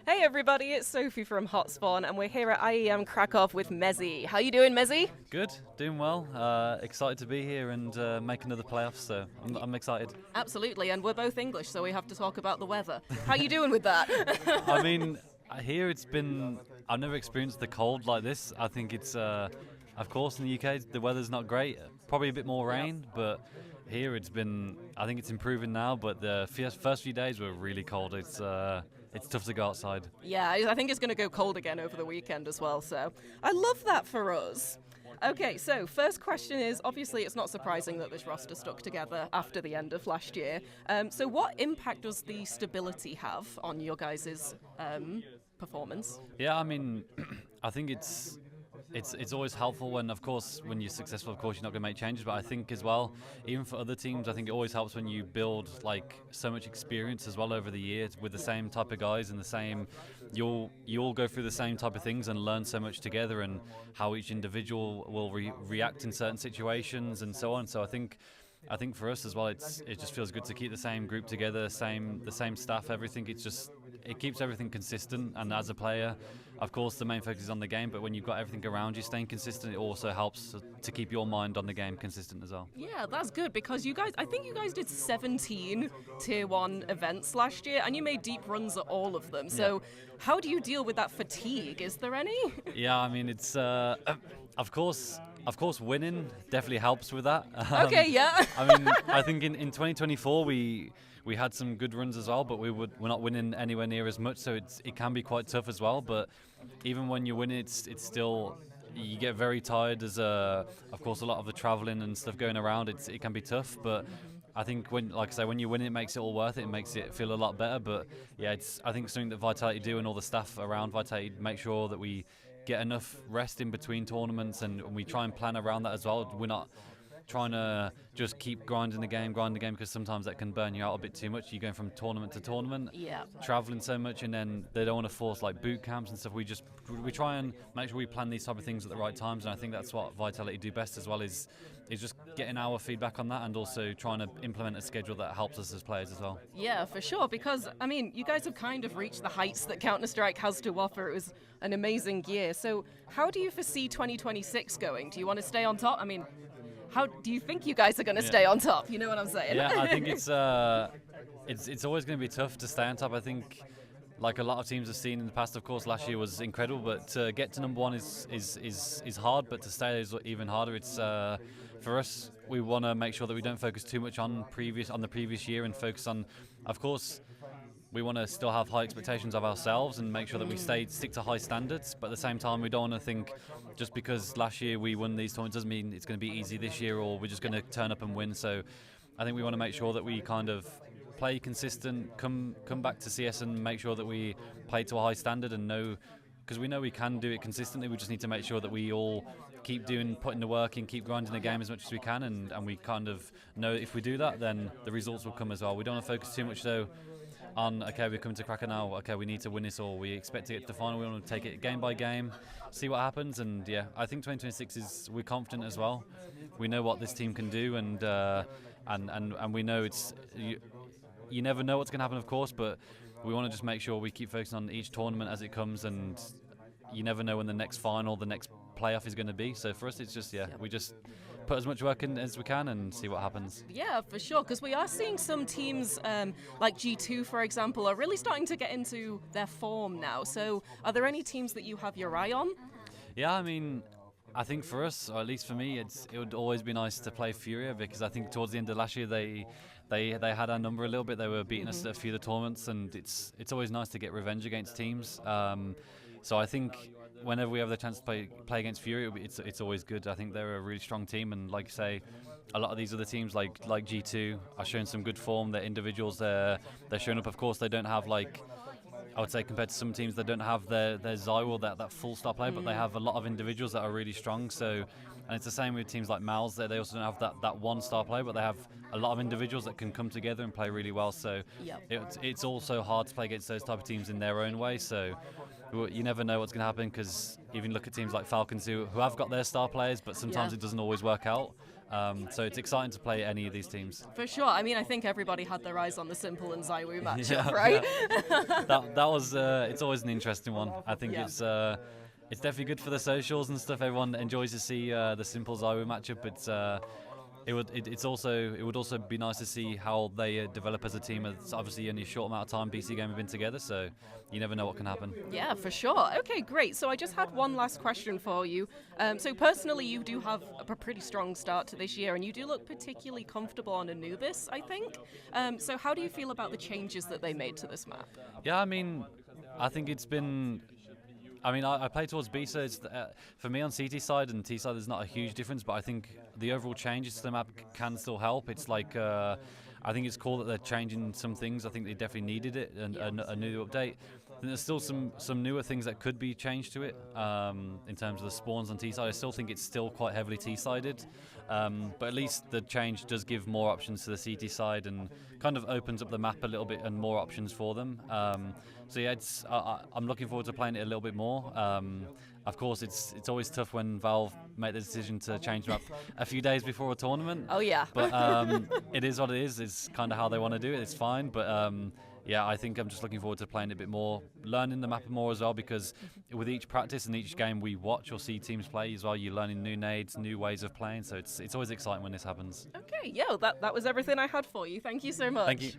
Hey everybody, it's Sophie from Hotspawn, and we're here at IEM Kraków with Mezii. How you doing, Mezii? Good, doing well. Excited to be here and make another playoffs, so I'm excited. Absolutely, and we're both English, so we have to talk about the weather. How you doing with that? I mean, here I've never experienced the cold like this. I think of course in the UK the weather's not great, probably a bit more rain, but here I think it's improving now, but the first few days were really cold. It's tough to go outside. Yeah, I think it's going to go cold again over the weekend as well, so I love that for us. Okay, so first question is, obviously it's not surprising that this roster stuck together after the end of last year. So what impact does the stability have on your guys' performance? Yeah, I mean, I think it's always helpful when you're successful. Of course, you're not going to make changes, but I think as well, even for other teams, I think it always helps when you build like so much experience as well over the years with the same type of guys and the same. You all go through the same type of things and learn so much together, and how each individual will react in certain situations and so on. So I think for us as well, it just feels good to keep the same group together, the same staff, everything. It keeps everything consistent, and as a player, of course, the main focus is on the game, but when you've got everything around you staying consistent, it also helps to keep your mind on the game consistent as well. Yeah, that's good, because I think you guys did 17 Tier 1 events last year, and you made deep runs at all of them. So how do you deal with that fatigue? Is there any? Yeah, I mean, it's of course, winning definitely helps with that. Okay, yeah. I mean, I think in 2024 we had some good runs as well, but we're not winning anywhere near as much, so it can be quite tough as well. But even when you win, it's still, you get very tired. As of course, a lot of the traveling and stuff going around, it can be tough. But I think when you win, it makes it all worth it. It makes it feel a lot better. But yeah, I think something that Vitality do, and all the staff around Vitality make sure that we get enough rest in between tournaments, and we try and plan around that as well. We're not trying to just keep grinding the game, because sometimes that can burn you out a bit too much. You're going from tournament to tournament, traveling so much, and then they don't want to force like boot camps and stuff. We try and make sure we plan these type of things at the right times, and I think that's what Vitality do best as well, is just getting our feedback on that, and also trying to implement a schedule that helps us as players as well. Yeah, for sure, because I mean, you guys have kind of reached the heights that Counter-Strike has to offer. It was an amazing year. So how do you foresee 2026 going? Do you want to stay on top? I mean, how do you think you guys are going to stay on top? You know what I'm saying? Yeah, I think it's always going to be tough to stay on top. I think, like a lot of teams have seen in the past, of course, last year was incredible, but to get to number one is hard, but to stay is even harder. It's for us, we want to make sure that we don't focus too much on the previous year, and focus on, of course, we want to still have high expectations of ourselves and make sure that we stick to high standards, but at the same time we don't want to think just because last year we won these tournaments doesn't mean it's going to be easy this year, or we're just going to turn up and win. So I think we want to make sure that we kind of play consistent, come back to CS and make sure that we play to a high standard, and because we know we can do it consistently. We just need to make sure that we all keep putting the work in, keep grinding the game as much as we can, and we kind of know if we do that, then the results will come as well. We don't want to focus too much though on, okay, we're coming to Krakow now, okay, we need to win this, or we expect to get to the final. We want to take it game by game, see what happens, and yeah, I think 2026 we're confident as well. We know what this team can do, and we know you never know what's going to happen, of course, but we want to just make sure we keep focusing on each tournament as it comes, and you never know when the next final, the next playoff is going to be. So for us, it's just, we just put as much work in as we can and see what happens. Yeah, for sure, because we are seeing some teams like G2, for example, are really starting to get into their form now. So are there any teams that you have your eye on? Yeah, I mean, I think for us, or at least for me, it would always be nice to play Furia, because I think towards the end of last year they had our number a little bit. They were beating us at a few of the tournaments, and it's always nice to get revenge against teams. So I think whenever we have the chance to play against Fury, it's always good. I think they're a really strong team, and like you say, a lot of these other teams like G2 are showing some good form. Their individuals, they're showing up. Of course, they don't have, like, I would say, compared to some teams, they don't have their Zywell, that full star player, but they have a lot of individuals that are really strong. So, and it's the same with teams like Mal's. They also don't have that one star player, but they have a lot of individuals that can come together and play really well. So it's also hard to play against those type of teams in their own way. So you never know what's going to happen, because even look at teams like Falcons who have got their star players, but sometimes it doesn't always work out. So it's exciting to play any of these teams. For sure. I mean, I think everybody had their eyes on the Simple and Zywoo matchup, Yeah, right? That was it's always an interesting one. I think Yeah. it's definitely good for the socials and stuff. Everyone enjoys to see the Simple Zywoo matchup. It would also be nice to see how they develop as a team. It's obviously only a short amount of time BC Game have been together, so you never know what can happen. Yeah, for sure. Okay, great. So I just had one last question for you. So personally, you do have a pretty strong start to this year, and you do look particularly comfortable on Anubis, I think. So how do you feel about the changes that they made to this map? Yeah, I mean, I think it's been. I mean, I play towards B, so it's, for me on CT side and T side, there's not a huge difference, but I think the overall changes to the map can still help. It's like, I think it's cool that they're changing some things. I think they definitely needed it, and a new update. I think there's still some newer things that could be changed to it in terms of the spawns on T side. I still think it's still quite heavily T-sided, but at least the change does give more options to the CT side and kind of opens up the map a little bit and more options for them. So yeah, I'm looking forward to playing it a little bit more. Of course, it's always tough when Valve make the decision to change the map a few days before a tournament. Oh yeah. But it is what it is. It's kind of how they want to do it. It's fine. But yeah, I think I'm just looking forward to playing it a bit more, learning the map more as well, because with each practice and each game we watch or see teams play as well, you're learning new nades, new ways of playing. So it's always exciting when this happens. Okay, yeah, that was everything I had for you. Thank you so much. Thank you.